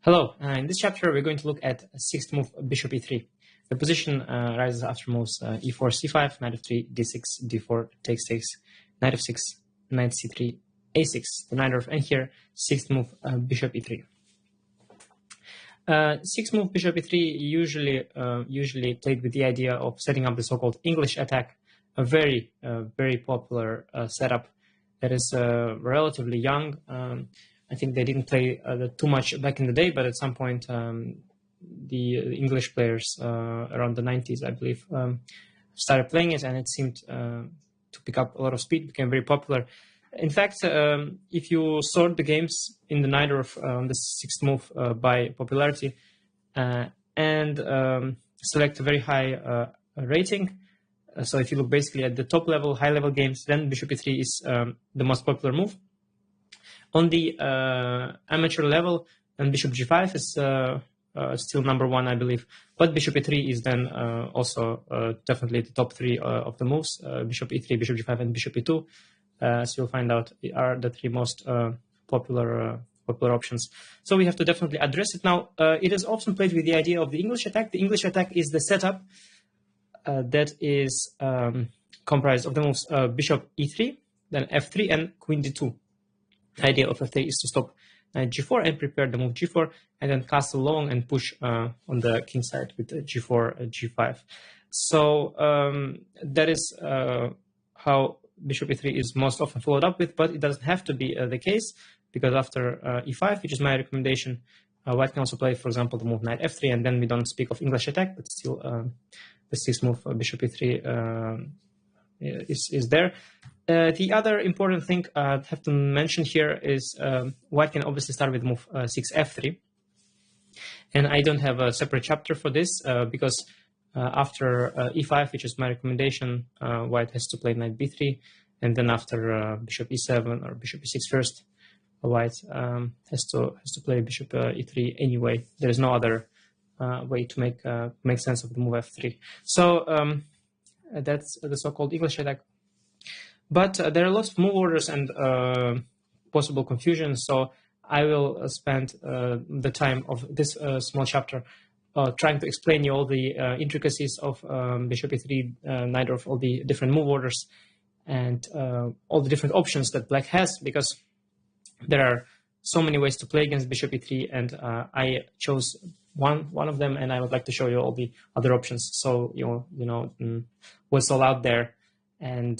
Hello, in this chapter we're going to look at sixth move bishop e3. The position rises after moves e4, c5, knight f3, d6, d4, takes, knight f6, knight c3, a6, the knight of, and here sixth move bishop e3. Sixth move bishop e3 usually played with the idea of setting up the so-called English attack, a very popular setup that is relatively young. I think they didn't play too much back in the day, but at some point the English players around the 90s, I believe, started playing it, and it seemed to pick up a lot of speed, became very popular. In fact, if you sort the games in the Night of the sixth move by popularity and select a very high rating, so if you look basically at the top level, high level games, then bishop e3 is the most popular move. On the amateur level, and bishop g5 is still number one, I believe. But bishop e3 is then also definitely the top three of the moves. Bishop e3, bishop g5, and bishop e2. So you'll find out are the three most popular options. So we have to definitely address it. Now, it is often played with the idea of the English attack. The English attack is the setup that is comprised of the moves bishop e3, then f3, and queen d2. The idea of f3 is to stop knight g4 and prepare the move g4, and then castle long and push on the king side with g4, g5. So that is how bishop e3 is most often followed up with, but it doesn't have to be the case, because after e5, which is my recommendation, white can also play, for example, the move knight f3, and then we don't speak of English attack, but still the sixth move bishop e3 is there. The other important thing I have to mention here is white can obviously start with move 6f3. And I don't have a separate chapter for this because after e5, which is my recommendation, white has to play knight b3. And then after bishop e7 or bishop e6 first, white has to play bishop e3 anyway. There is no other way to make sense of the move f3. So that's the so-called English attack. But there are lots of move orders and possible confusion, so I will spend the time of this small chapter trying to explain you all the intricacies of bishop e3, knight of all the different move orders, and all the different options that black has, because there are so many ways to play against bishop e3, and I chose one of them, and I would like to show you all the other options, so you know what's all out there. And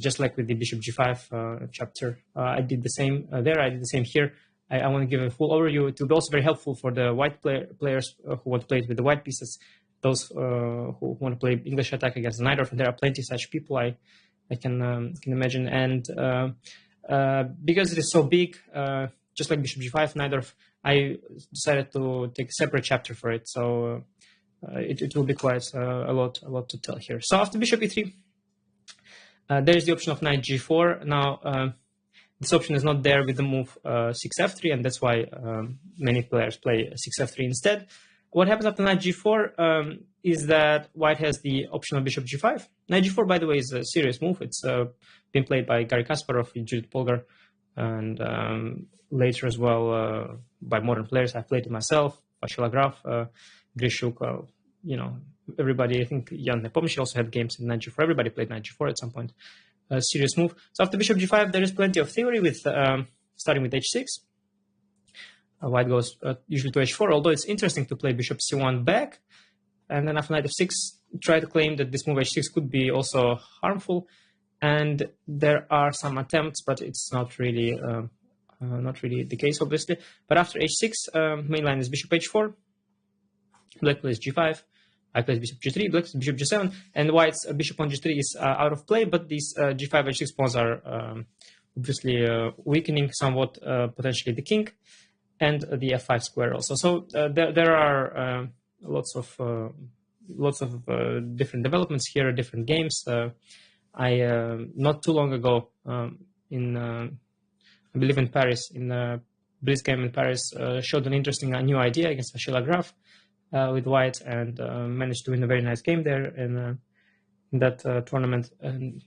just like with the bishop g5 chapter, I did the same there. I did the same here. I want to give a full overview. It will be also very helpful for the white players who want to play it with the white pieces. Those who want to play English attack against the knight, or there are plenty of such people I can imagine. And because it is so big, just like bishop g5, knight, I decided to take a separate chapter for it. So it will be quite a lot to tell here. So after bishop e3. There is the option of knight g4. Now, this option is not there with the move 6f3, and that's why many players play 6f3 instead. What happens after knight g4 is that white has the option of bishop g5. Knight g4, by the way, is a serious move. It's been played by Garry Kasparov, Judith Polgar, and later as well by modern players. I've played it myself, Vashila Graf, Grishuk, everybody. I think Jan Nepomniachtchi also had games in knight g4. Everybody played knight g4 at some point. A serious move. So after bishop g5, there is plenty of theory with starting with h6. White goes usually to h4, although it's interesting to play bishop c1 back. And then after knight f6, try to claim that this move h6 could be also harmful. And there are some attempts, but it's not really the case, obviously. But after h6, main line is bishop h4. Black plays g5. I play bishop g3, black bishop g7, and white's bishop on g3 is out of play, but these g5, h6 pawns are obviously weakening somewhat potentially the king and the f5 square also. So there are lots of different developments here, different games. I not too long ago I believe in Paris, in Blitz game in Paris, showed an interesting new idea against Vashila Graf. With white, and managed to win a very nice game there in that tournament. And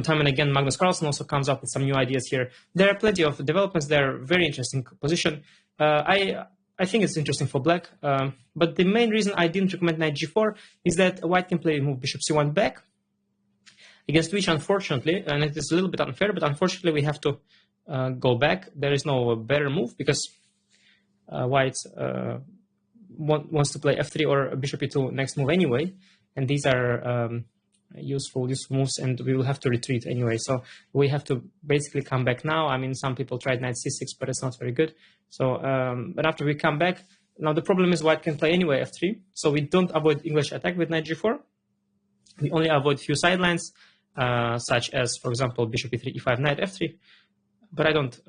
time and again, Magnus Carlsen also comes up with some new ideas here. There are plenty of developments there, very interesting position. I I think it's interesting for black, but the main reason I didn't recommend knight g4 is that white can play move bishop c1 back, against which, unfortunately, and it is a little bit unfair, but unfortunately we have to go back. There is no better move because white wants to play f3 or bishop e2 next move anyway, and these are useful moves, and we will have to retreat anyway. So we have to basically come back now. I mean, some people tried knight c6, but it's not very good. So, but after we come back, now the problem is white can play anyway f3, so we don't avoid English attack with knight g4. We only avoid few sidelines, such as, for example, bishop e3, e5, knight f3. But I don't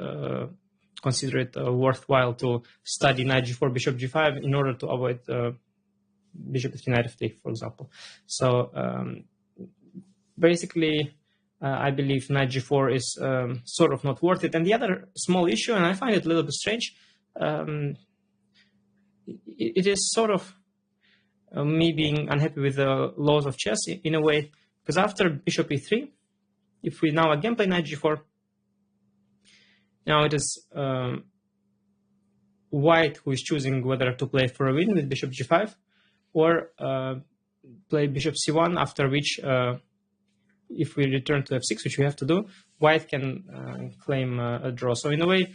consider it worthwhile to study knight g4, bishop g5 in order to avoid bishop e3, knight f3, for example. So basically, I believe knight g4 is sort of not worth it. And the other small issue, and I find it a little bit strange, it is sort of me being unhappy with the laws of chess in a way, because after bishop e3, if we now again play knight g4, now it is white who is choosing whether to play for a win with bishop g5 or play bishop c1, after which if we return to f6, which we have to do, white can claim a draw. So in a way,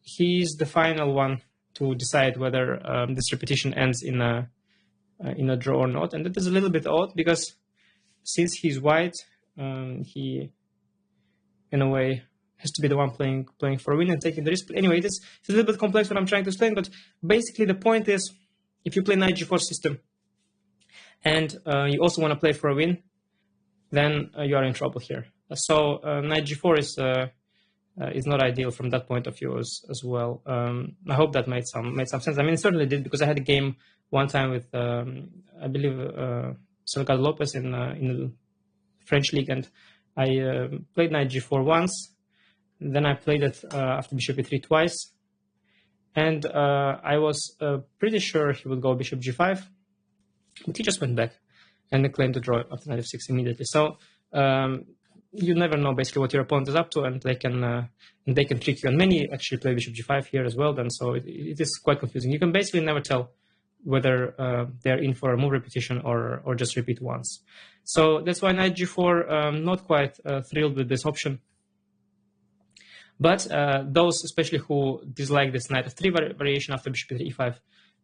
he's the final one to decide whether this repetition ends in a draw or not. And that is a little bit odd because since he's white, he in a way has to be the one playing for a win and taking the risk. But anyway, it's a little bit complex what I'm trying to explain, but basically the point is, if you play knight g4 system and you also want to play for a win, then you are in trouble here. So knight g4 is not ideal from that point of view as well. I hope that made some sense. I mean, it certainly did, because I had a game one time with I believe Salgado Lopez in the French league, and I played knight g4 once. Then I played it after bishop e3 twice, and I was pretty sure he would go bishop g5, but he just went back and claimed the draw after knight f6 immediately. So you never know basically what your opponent is up to, and they can trick you. And many actually play bishop g5 here as well. Then so it is quite confusing. You can basically never tell whether they're in for a move repetition or just repeat once. So that's why knight g4 not quite thrilled with this option. But those especially who dislike this knight f3 variation after bishop e3 e5,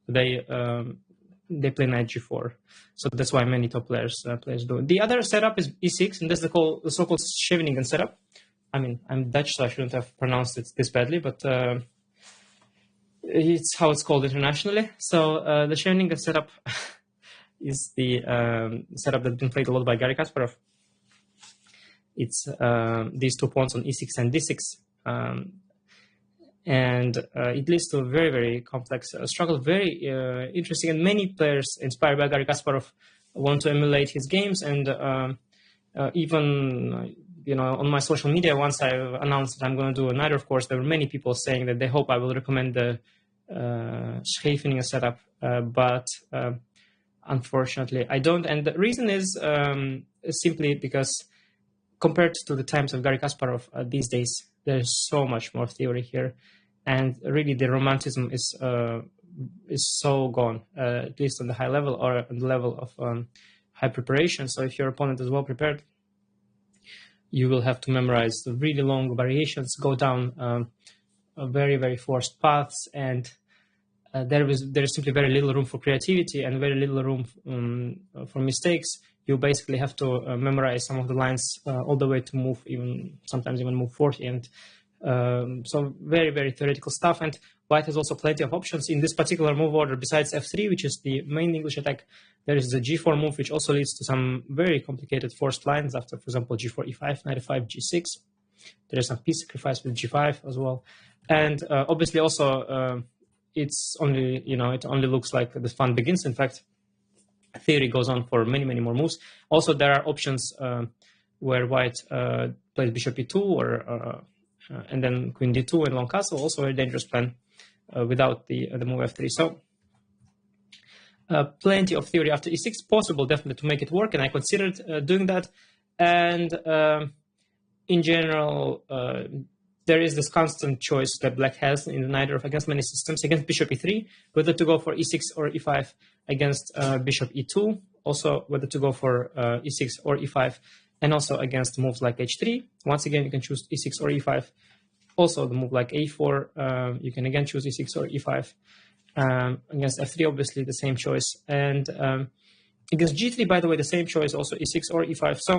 they play knight g4. So that's why many top players do. The other setup is e6, and that's the so-called Scheveningen setup. I mean, I'm Dutch, so I shouldn't have pronounced it this badly, but it's how it's called internationally. So the Scheveningen setup is the setup that's been played a lot by Garry Kasparov. It's these 2 pawns on e6 and d6. And it leads to a very, very complex struggle, very interesting. And many players inspired by Garry Kasparov want to emulate his games. And even, on my social media, once I announced that I'm going to do a Nidorf course, there were many people saying that they hope I will recommend the Scheveningen setup. But unfortunately, I don't. And the reason is simply because compared to the times of Garry Kasparov these days, there's so much more theory here, and really the romanticism is so gone, at least on the high level or on the level of high preparation. So if your opponent is well prepared, you will have to memorize the really long variations, go down very, very forced paths, and there is simply very little room for creativity and very little room for mistakes. You basically have to memorize some of the lines all the way to move, sometimes even move 40. And so very, very theoretical stuff. And white has also plenty of options in this particular move order. Besides f3, which is the main English attack, there is the g4 move, which also leads to some very complicated forced lines after, for example, g4, e5, knight f5, g6. There is some piece sacrifice with g5 as well. And obviously also it's only, it only looks like the fun begins. In fact, theory goes on for many, many more moves. Also, there are options where white plays bishop e2 and then queen d2 and long castle, also a dangerous plan without the move f3. So plenty of theory after e6 possible, definitely, to make it work, and I considered doing that. And in general, there is this constant choice that black has in the knight of against many systems, against bishop e3, whether to go for e6 or e5, against bishop e2, also whether to go for e6 or e5, and also against moves like h3. Once again, you can choose e6 or e5. Also, the move like a4, you can again choose e6 or e5. Against f3, obviously, the same choice. And against g3, by the way, the same choice, also e6 or e5. So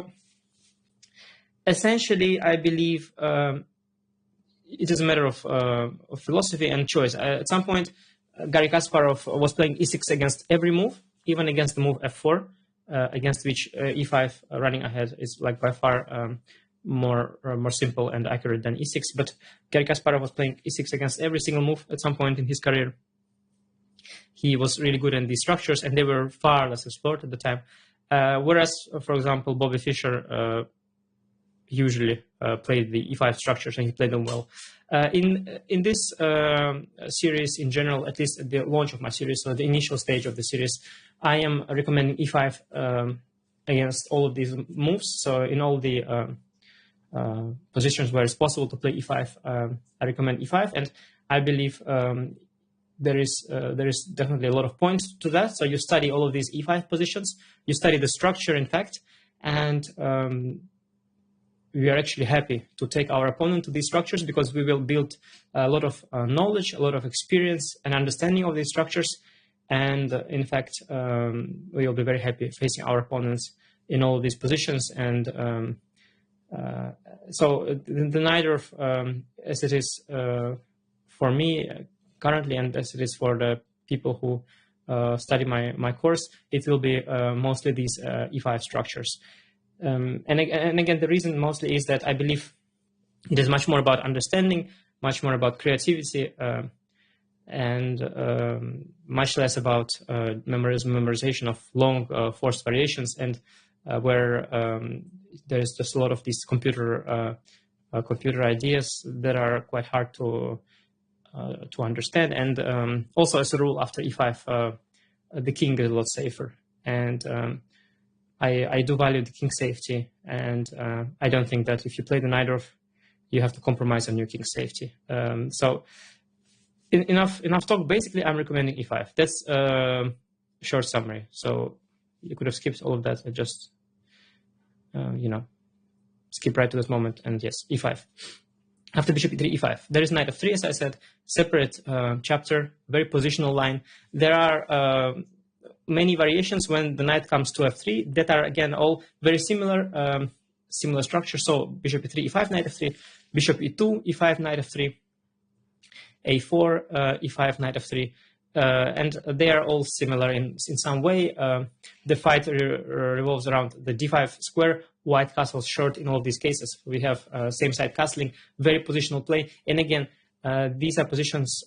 essentially, I believe it is a matter of philosophy and choice. At some point, Garry Kasparov was playing e6 against every move, even against the move f4, against which e5 running ahead is like by far more simple and accurate than e6. But Garry Kasparov was playing e6 against every single move at some point in his career. He was really good in these structures, and they were far less explored at the time. Whereas, for example, Bobby Fischer usually played the e5 structures, and he played them well. In this series in general, at least at the launch of my series, so the initial stage of the series, I am recommending e5 against all of these moves. So in all the positions where it's possible to play e5, I recommend e5, and I believe there is definitely a lot of points to that. So you study all of these e5 positions, you study the structure, in fact, and we are actually happy to take our opponent to these structures because we will build a lot of knowledge, a lot of experience and understanding of these structures. And in fact, we will be very happy facing our opponents in all these positions. And so the knight of, as it is for me currently, and as it is for the people who study my course, it will be mostly these e5 structures. And again, the reason mostly is that I believe it is much more about understanding, much more about creativity, and much less about memorization of long forced variations, and where there's just a lot of these computer ideas that are quite hard to understand. And also, as a rule, after e5, the king is a lot safer. And I do value the king safety, and I don't think that if you play the knight off, you have to compromise on your king safety. So enough talk. Basically, I'm recommending e5. That's a short summary. So you could have skipped all of that and just, skip right to this moment. And yes, e5. After bishop e3, e5. There is knight f3, as I said, separate chapter, very positional line. There are many variations when the knight comes to f3 that are, again, all very similar structure. So bishop e3, e5, knight f3, bishop e2, e5, knight f3, a4, e5, knight f3. And they are all similar in some way. The fight revolves around the d5 square, white castles short in all these cases. We have same side castling, very positional play. And again, these are positions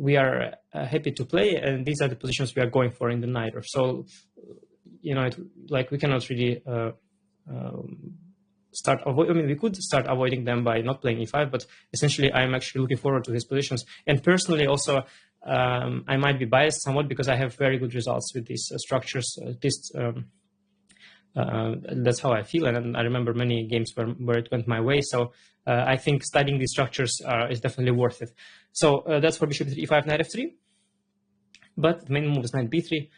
we are happy to play, and these are the positions we are going for in the knight. So, we cannot really start avoid. I mean, we could start avoiding them by not playing e5, but essentially, I'm actually looking forward to these positions. And personally, also, I might be biased somewhat because I have very good results with these structures. At least that's how I feel, and I remember many games where it went my way. So I think studying these structures is definitely worth it. So that's for bishop e5, knight f3. But the main move is knight b3.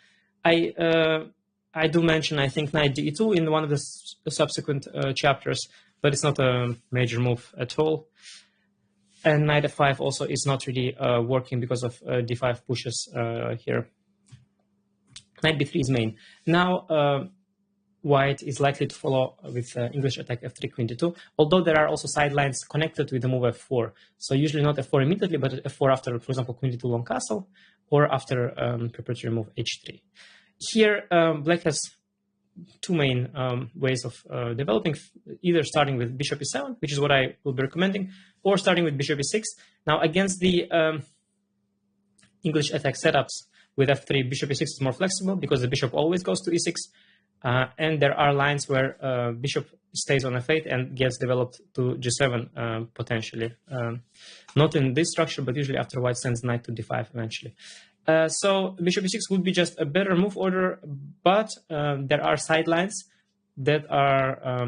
I do mention, I think, knight d2 in one of the subsequent chapters, but it's not a major move at all. And knight f5 also is not really working because of d5 pushes here. Knight b3 is main. Now, white is likely to follow with English attack f3, queen d2, although there are also sidelines connected with the move f4. So usually not f4 immediately, but f4 after, for example, queen d2 long castle, or after preparatory move h3. Here, black has two main ways of developing, either starting with bishop e7, which is what I will be recommending, or starting with bishop e6. Now, against the English attack setups with f3, bishop e6 is more flexible because the bishop always goes to e6. And there are lines where bishop stays on f8 and gets developed to g7 potentially. Not in this structure, but usually after white sends knight to d5 eventually. So bishop e6 would be just a better move order, but there are sidelines that are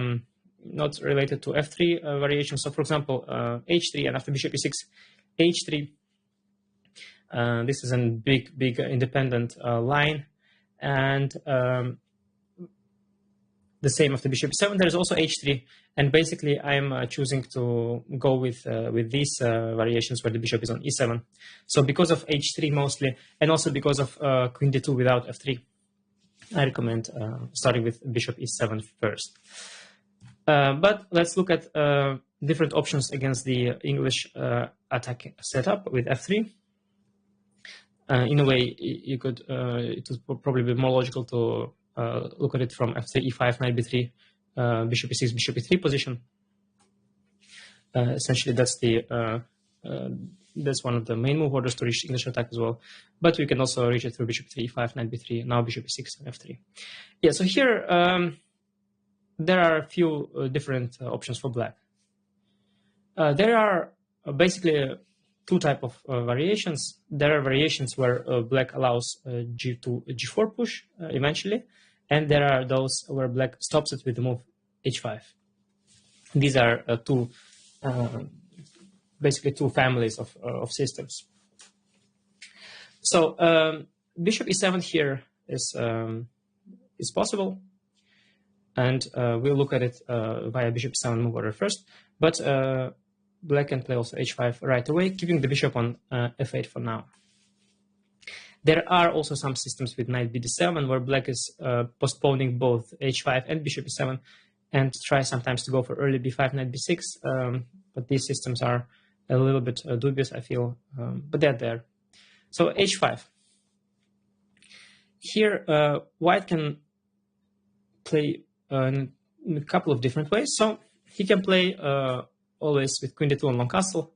not related to f3 variations. So, for example, h3 and after bishop e6, h3. This is a big independent line, and the same after bishop e7. There is also h3, and basically I'm choosing to go with these variations where the bishop is on e7. So because of h3 mostly, and also because of queen d2 without f3, I recommend starting with bishop e7 first. But let's look at different options against the English attack setup with f3. In a way, you could it would probably be more logical to look at it from f3, e5, knight b3, bishop e6, bishop e3 position. Essentially, that's one of the main move orders to reach English attack as well. But we can also reach it through bishop 3, e5, knight b3, now bishop e6 and f3. Yeah, so here there are a few different options for black. There are basically two types of variations. There are variations where black allows g2, g4 push eventually, and there are those where black stops it with the move h5. These are basically two families of systems. So bishop e7 here is possible, and we'll look at it via bishop e7 move order first. But black can play also h5 right away, keeping the bishop on f8 for now. There are also some systems with knight bd7 where black is postponing both h5 and bishop e7 and try sometimes to go for early b5, knight b6. But these systems are a little bit dubious, I feel, but they're there. So h5. Here, white can play in a couple of different ways. So he can play always with queen d2 and long castle.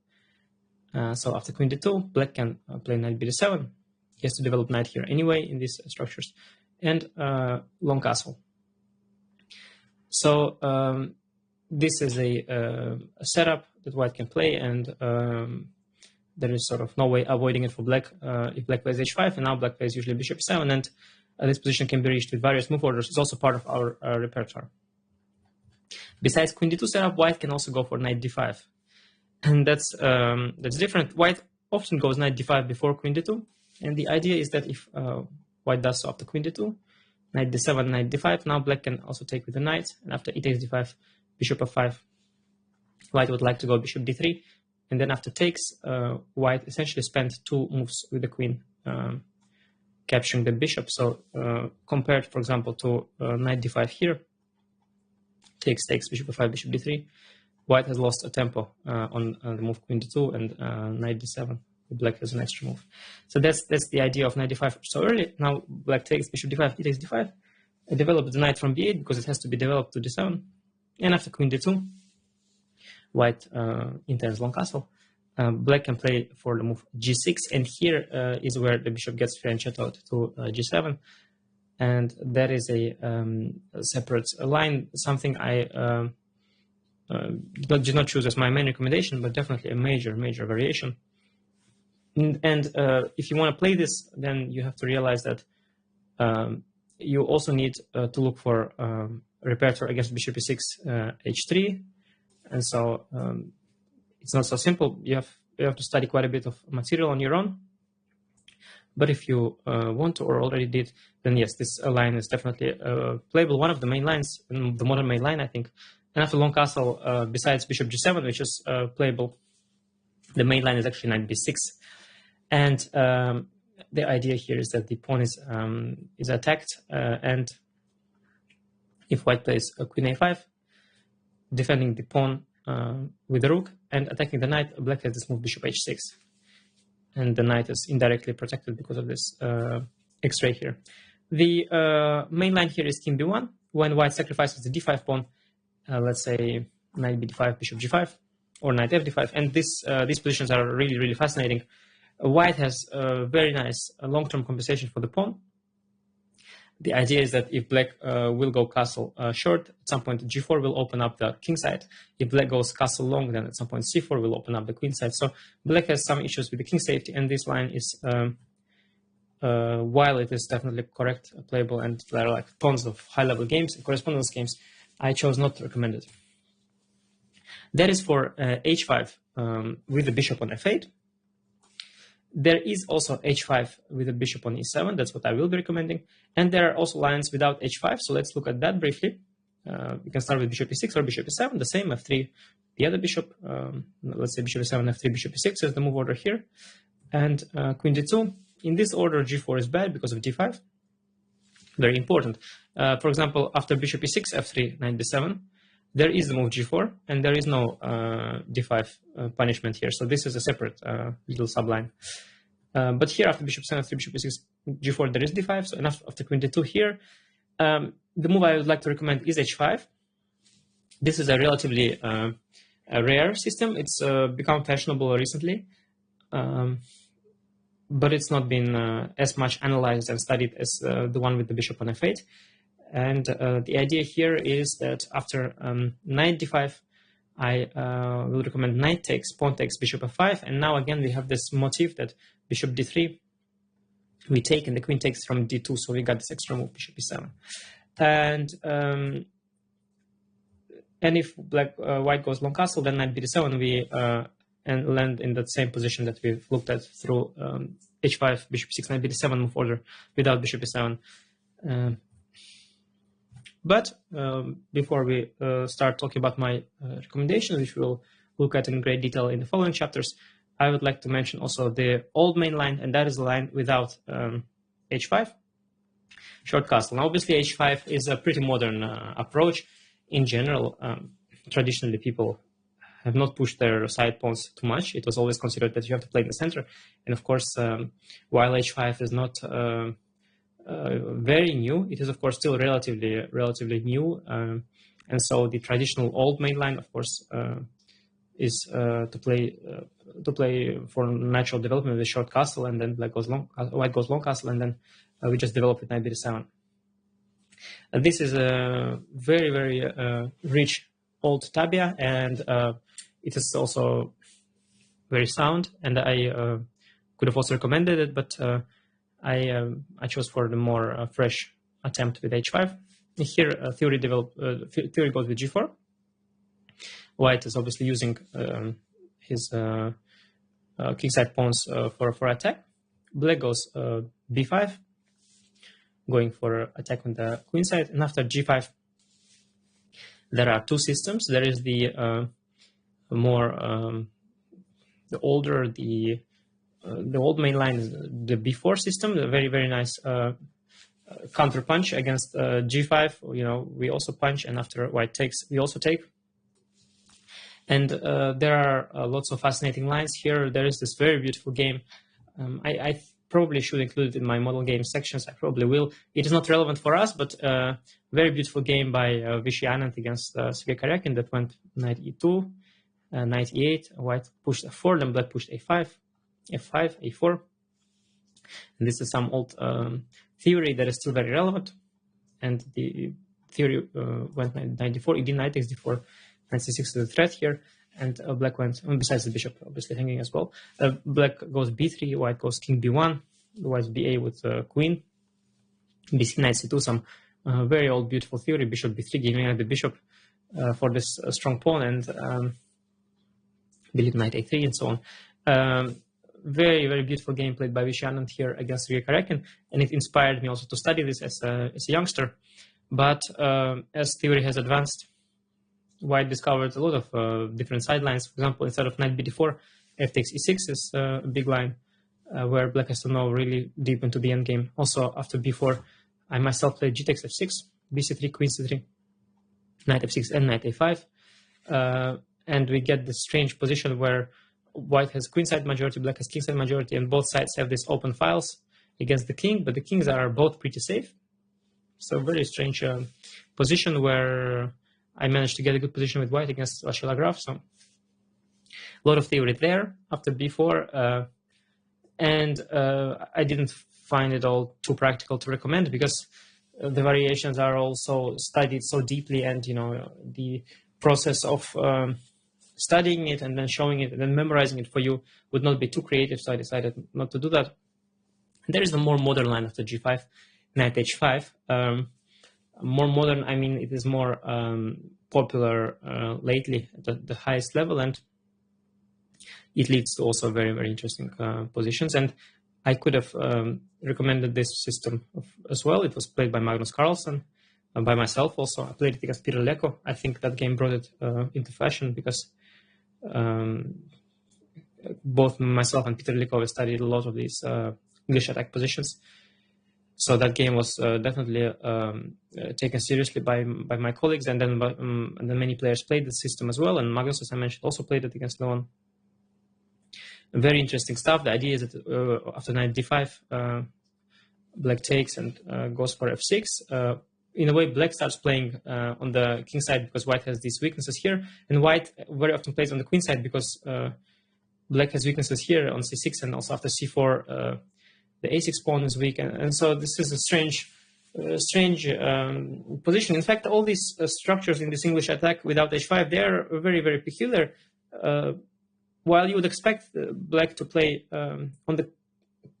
So after queen d2, black can play knight bd7. He has to develop knight here anyway in these structures, and long castle. So this is a setup that white can play, and there is sort of no way avoiding it for black. If black plays h5, and now black plays usually bishop e7, and this position can be reached with various move orders. It's also part of our repertoire. Besides queen d2 setup, white can also go for knight d5, and that's different. White often goes knight d5 before queen d2, and the idea is that if white does so after queen d2, knight d7, knight d5, now black can also take with the knight, and after e takes d5, bishop f5, white would like to go bishop d3, and then after takes, white essentially spent two moves with the queen, capturing the bishop. So compared, for example, to knight d5 here, takes, bishop f5, bishop d3, white has lost a tempo on the move queen d2 and knight d7. Black has an extra move. So that's the idea of knight d5 so early. Now black takes bishop d5, e takes d5. I develop the knight from b8 because it has to be developed to d7. And after queen d2, white intends long castle. Black can play for the move g6, and here is where the bishop gets fianchettoed to g7. And that is a separate line, something I did not choose as my main recommendation, but definitely a major variation. And if you want to play this, then you have to realize that you also need to look for repertoire against bishop e6, h3, and so it's not so simple. You have to study quite a bit of material on your own. But if you want to or already did, then yes, this line is definitely playable. One of the main lines, the modern main line, I think. And after long castle, besides bishop g7, which is playable, the main line is actually knight b6. And the idea here is that the pawn is attacked, and if white plays queen a5, defending the pawn with the rook and attacking the knight, black has this move bishop h6, and the knight is indirectly protected because of this x-ray here. The main line here is king b1. When white sacrifices the d5 pawn, let's say knight b5, bishop g5, or knight f d5, and these positions are really fascinating. White has a very nice long-term compensation for the pawn. The idea is that if black will go castle short, at some point g4 will open up the king side. If black goes castle long, then at some point c4 will open up the queen side. So black has some issues with the king safety, and this line is, while it is definitely correct, playable, and there are like tons of high-level games and correspondence games, I chose not to recommend it. That is for h5 with the bishop on f8. There is also h5 with the bishop on e7. That's what I will be recommending. And there are also lines without h5. So let's look at that briefly. We can start with bishop e6 or bishop e7. The same, f3, the other bishop. Let's say bishop e7, f3, bishop e6 is the move order here. And queen d2. In this order, g4 is bad because of d5. Very important. For example, after bishop e6, f3, knight b7, there is the move g4, and there is no d5 punishment here. So this is a separate little subline. But here, after bishop 7, f3, bishop e6, g4, there is d5. So enough after queen d2 here. The move I would like to recommend is h5. This is a relatively rare system. It's become fashionable recently, but it's not been as much analyzed and studied as the one with the bishop on f8. And the idea here is that after knight d5, I will recommend knight takes, pawn takes, bishop f5. And now again, we have this motif that bishop d3, we take, and the queen takes from d2. So we got this extra move, bishop e7. And if white goes long castle, then knight b7, we and land in that same position that we've looked at through h5, bishop 6, knight b7 move order without bishop e7. But before we start talking about my recommendations, which we'll look at in great detail in the following chapters, I would like to mention also the old main line, and that is the line without h5, short castle. Now, obviously, h5 is a pretty modern approach. In general, traditionally, people have not pushed their side pawns too much. It was always considered that you have to play in the center. And of course, while h5 is not very new, it is of course still relatively new, and so the traditional old main line, of course, is to play for natural development with a short castle, and then white goes long castle, and then we just develop with knight b7. This is a very rich old tabia, and it is also very sound, and I could have also recommended it, but I chose for the more fresh attempt with h5. Here, theory goes with g4. White is obviously using his kingside pawns for attack. Black goes b5, going for attack on the queen side. And after g5, there are two systems. There is the older, the old main line is the b4 system, the very nice counter punch against g5. You know, we also punch, and after white takes, we also take. And there are lots of fascinating lines here. There is this very beautiful game. I probably should include it in my model game sections. I probably will. It is not relevant for us, but very beautiful game by Vishy Anand against Sergei Karyakin that went knight e2, knight e8. White pushed f4, then black pushed a5. f5, a4. And this is some old theory that is still very relevant. And the theory went knight d4, ed knight takes d4, knight c6 is the threat here. And black went, besides the bishop, obviously hanging as well. Black goes b3, white goes king b1, white ba with queen. bc, knight c2, some very old beautiful theory, bishop b3, giving out the bishop for this strong pawn, and delete knight a3, and so on. Very beautiful game played by Vishy Anand here against Sergei Karyakin, and it inspired me also to study this as a youngster. But as theory has advanced, white discovered a lot of different sidelines. For example, instead of knight b4, f takes e6 is a big line where black has to know really deep into the endgame. Also, after b4, I myself played g takes f6, bc3, queen c3, knight f6, and knight a5. And we get this strange position where white has queenside majority, black has kingside majority, and both sides have these open files against the king, but the kings are both pretty safe. So very strange position where I managed to get a good position with white against Vashila Graf. So a lot of theory there after b4. And I didn't find it all too practical to recommend because the variations are also studied so deeply, and you know the process of studying it and then showing it and then memorizing it for you would not be too creative, so I decided not to do that. There is a more modern line after g5, knight h5. more modern, I mean, it is more popular lately at the highest level, and it leads to also very, very interesting positions. And I could have recommended this system as well. It was played by Magnus Carlsen, by myself also. I played it against Peter Leko. I think that game brought it into fashion because both myself and Peter Leko have studied a lot of these English attack positions. So that game was definitely taken seriously by my colleagues, and then many players played the system as well. And Magnus, as I mentioned, also played it against Leon. Very interesting stuff. The idea is that after knight d5, black takes and goes for f6. In a way, black starts playing on the king side because white has these weaknesses here, and white very often plays on the queen side because black has weaknesses here on c6, and also after c4, the a6 pawn is weak, and so this is a strange position. In fact, all these structures in this English attack without h5, they are very, very peculiar. While you would expect black to play on the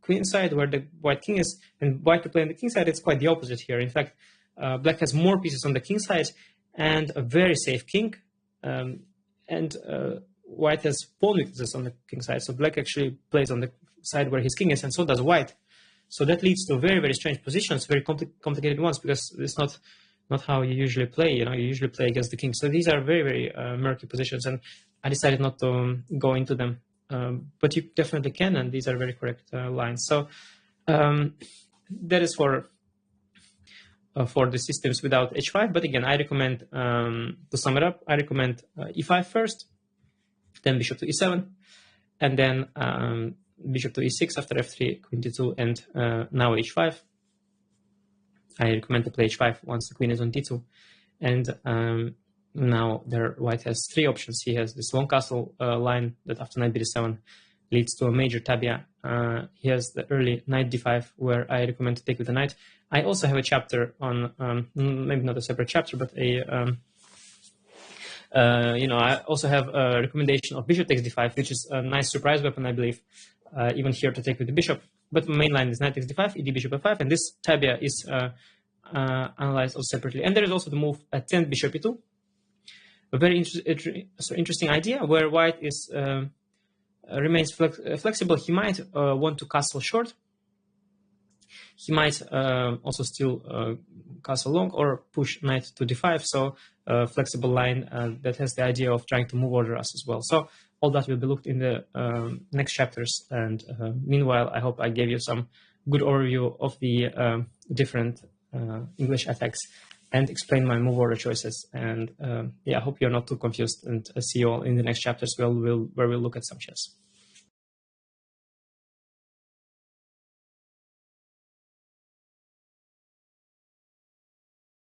queen side where the white king is, and white to play on the king side, it's quite the opposite here. In fact, black has more pieces on the king side and a very safe king, and white has pawn weaknesses on the king side. So black actually plays on the side where his king is, and so does white. So that leads to very, very strange positions, very complicated ones, because it's not how you usually play. You usually play against the king. So these are very, very murky positions, and I decided not to go into them. But you definitely can, and these are very correct lines. So that is for the systems without h5. But again, I recommend, to sum it up, I recommend e5 first, then bishop to e7, and then bishop to e6 after f3, queen d2, and now h5. I recommend to play h5 once the queen is on d2. And now white has three options. He has this long castle line that after knight b7 leads to a major tabia. He has the early knight d5, where I recommend to take with the knight. I also have a chapter on, maybe not a separate chapter, but I also have a recommendation of bishop takes d5, which is a nice surprise weapon, I believe, even here to take with the bishop. But the main line is knight takes d5, ed bishop f5, and this tabia is analyzed also separately. And there is also the move attend bishop e2, a very interesting idea where white is remains flexible. He might want to castle short. He might also still castle long or push knight to d5. So flexible line that has the idea of trying to move order us as well. So all that will be looked in the next chapters. And meanwhile, I hope I gave you some good overview of the different English attacks and explain my move order choices. And I hope you're not too confused, and see you all in the next chapters where we'll look at some chess.